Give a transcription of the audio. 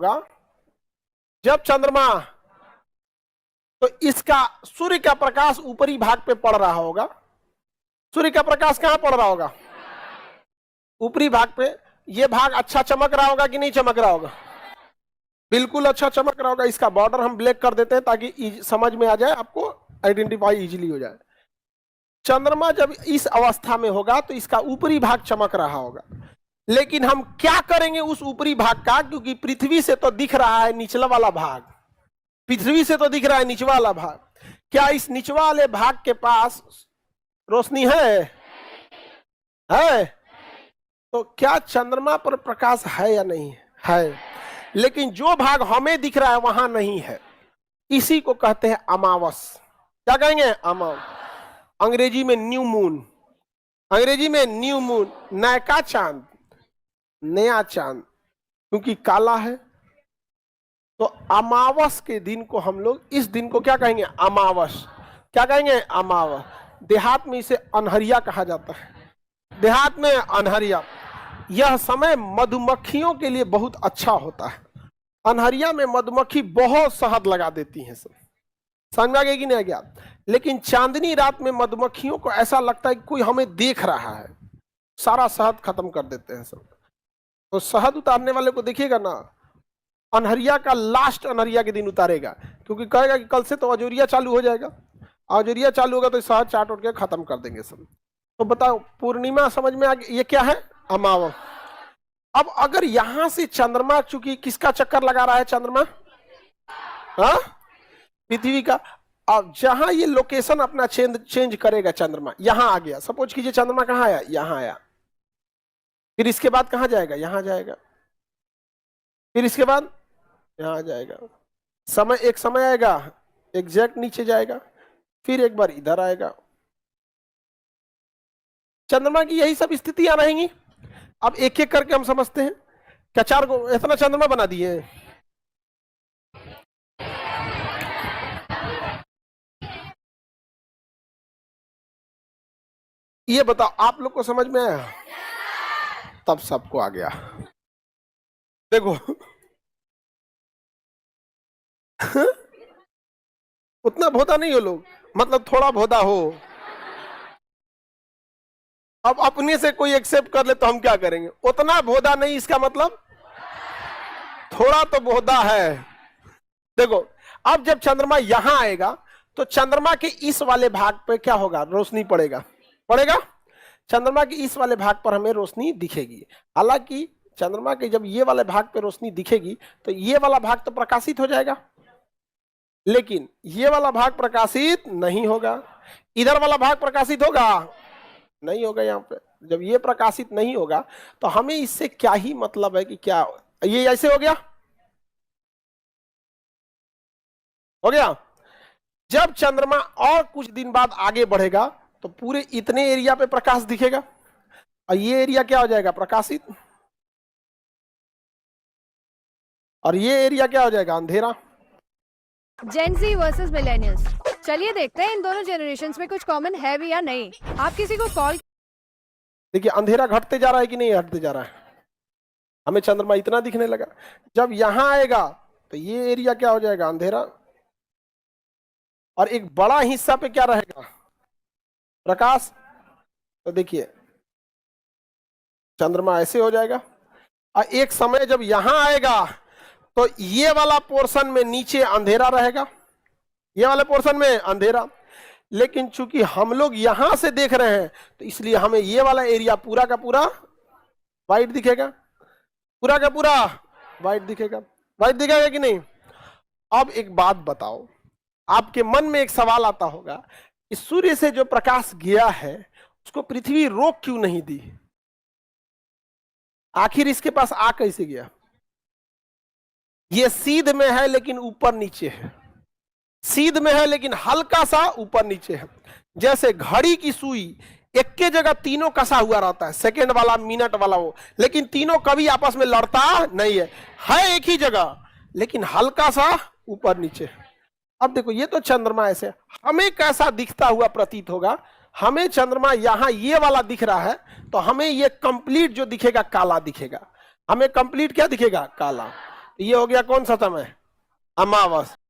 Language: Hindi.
होगा जब चंद्रमा, तो इसका सूर्य का प्रकाश ऊपरी भाग पे पड़ रहा होगा। सूर्य का प्रकाश कहां पड़ रहा होगा? ऊपरी भाग पे। ये भाग अच्छा चमक रहा होगा कि नहीं चमक रहा होगा? बिल्कुल अच्छा चमक रहा होगा। इसका बॉर्डर हम ब्लैक कर देते हैं ताकि समझ में आ जाए, आपको आइडेंटिफाई इजीली हो जाए। चंद्रमा जब इस अवस्था में होगा तो इसका ऊपरी भाग चमक रहा होगा, लेकिन हम क्या करेंगे उस ऊपरी भाग का? क्योंकि पृथ्वी से तो दिख रहा है निचला वाला भाग, पृथ्वी से तो दिख रहा है निचवा वाला भाग। क्या इस निचवा वाले भाग के पास रोशनी है? तो क्या चंद्रमा पर प्रकाश है या नहीं है? लेकिन जो भाग हमें दिख रहा है वहां नहीं है। इसी को कहते हैं अमावस। क्या कहेंगे? अमावस। अंग्रेजी में न्यू मून, अंग्रेजी में न्यू मून, नयका चांद, नया चांद, क्योंकि काला है। तो अमावस के दिन को हम लोग, इस दिन को क्या कहेंगे? अमावस। क्या कहेंगे? अमावस। देहात में इसे अनहरिया कहा जाता है, देहात में अनहरिया। यह समय मधुमक्खियों के लिए बहुत अच्छा होता है। अनहरिया में मधुमक्खी बहुत शहद लगा देती हैं, सब समझ में आ गया कि नहीं आ गया? लेकिन चांदनी रात में मधुमक्खियों को ऐसा लगता है कि कोई हमें देख रहा है, सारा शहद खत्म कर देते हैं सब। तो शहद उतारने वाले को देखिएगा ना, अनहरिया का लास्ट अनहरिया के दिन उतारेगा, क्योंकि कहेगा कि कल से तो अजोरिया चालू हो जाएगा, अजोरिया चालू होगा तो शहद चाट उठ के खत्म कर देंगे सब। तो बताओ, पूर्णिमा समझ में आ गया? ये क्या है? अमावस। अब अगर यहां से चंद्रमा, चूंकि किसका चक्कर लगा रहा है चंद्रमा? हाँ, पृथ्वी का। अब जहां ये लोकेशन अपना चेंज करेगा चंद्रमा, यहां आ गया, सपोज कीजिए चंद्रमा कहां आया? यहां आया। फिर इसके बाद कहां जाएगा? यहां जाएगा। फिर इसके बाद यहां जाएगा। एक समय आएगा एग्जैक्ट नीचे जाएगा, फिर एक बार इधर आएगा। चंद्रमा की यही सब स्थितियां रहेंगी। अब एक एक करके हम समझते हैं। क्या 4 को इतना चंद्रमा बना दिए? ये बताओ, आप लोग को समझ में आया? तब सबको आ गया। देखो उतना भोदा नहीं हो लोग, मतलब थोड़ा भोदा हो। अब अपने से कोई एक्सेप्ट कर ले तो हम क्या करेंगे? उतना भोदा नहीं, इसका मतलब थोड़ा तो भोदा है। देखो, अब जब चंद्रमा यहां आएगा तो चंद्रमा के इस वाले भाग पे क्या होगा? रोशनी पड़ेगा, पड़ेगा। चंद्रमा के इस वाले भाग पर हमें रोशनी दिखेगी। हालांकि चंद्रमा के जब ये वाले भाग पे रोशनी दिखेगी तो ये वाला भाग तो प्रकाशित हो जाएगा, लेकिन ये वाला भाग प्रकाशित नहीं होगा। इधर वाला भाग प्रकाशित होगा? नहीं होगा। यहाँ पे जब ये प्रकाशित नहीं होगा तो हमें इससे क्या ही मतलब है कि क्या ये ऐसे हो गया? हो गया। जब चंद्रमा और कुछ दिन बाद आगे बढ़ेगा तो पूरे इतने एरिया पे प्रकाश दिखेगा, और ये एरिया क्या हो जाएगा? प्रकाशित। और ये एरिया क्या हो जाएगा? अंधेरा। जेन ज़ी वर्सेस मिलेनियल्स, चलिए देखते हैं इन दोनों जनरेशन्स में कुछ कॉमन है भी या नहीं। आप किसी को कॉल, देखिए अंधेरा घटते जा रहा है कि नहीं घटते जा रहा है? हमें चंद्रमा इतना दिखने लगा। जब यहां आएगा तो ये एरिया क्या हो जाएगा? अंधेरा। और एक बड़ा हिस्सा पे क्या रहेगा? प्रकाश। तो देखिए चंद्रमा ऐसे हो जाएगा, और एक समय जब यहां आएगा तो ये वाला पोर्शन में नीचे अंधेरा रहेगा, ये वाले पोर्शन में अंधेरा। लेकिन चूंकि हम लोग यहां से देख रहे हैं तो इसलिए हमें ये वाला एरिया पूरा का पूरा व्हाइट दिखेगा, पूरा का पूरा व्हाइट दिखेगा। व्हाइट दिखेगा कि नहीं? अब एक बात बताओ, आपके मन में एक सवाल आता होगा कि सूर्य से जो प्रकाश गया है उसको पृथ्वी रोक क्यों नहीं दी? आखिर इसके पास आ कैसे गया? ये सीध में है लेकिन ऊपर नीचे है, सीध में है लेकिन हल्का सा ऊपर नीचे है। जैसे घड़ी की सुई एक के जगह तीनों कसा हुआ रहता है, सेकेंड वाला, मिनट वाला, वो, लेकिन तीनों कभी आपस में लड़ता नहीं है एक ही जगह, लेकिन हल्का सा ऊपर नीचे। अब देखो, ये तो चंद्रमा ऐसे हमें कैसा दिखता हुआ प्रतीत होगा? हमें चंद्रमा यहां ये वाला दिख रहा है तो हमें ये कंप्लीट जो दिखेगा काला दिखेगा। हमें कंप्लीट क्या दिखेगा? काला। ये हो गया कौन सा समय? अमावस।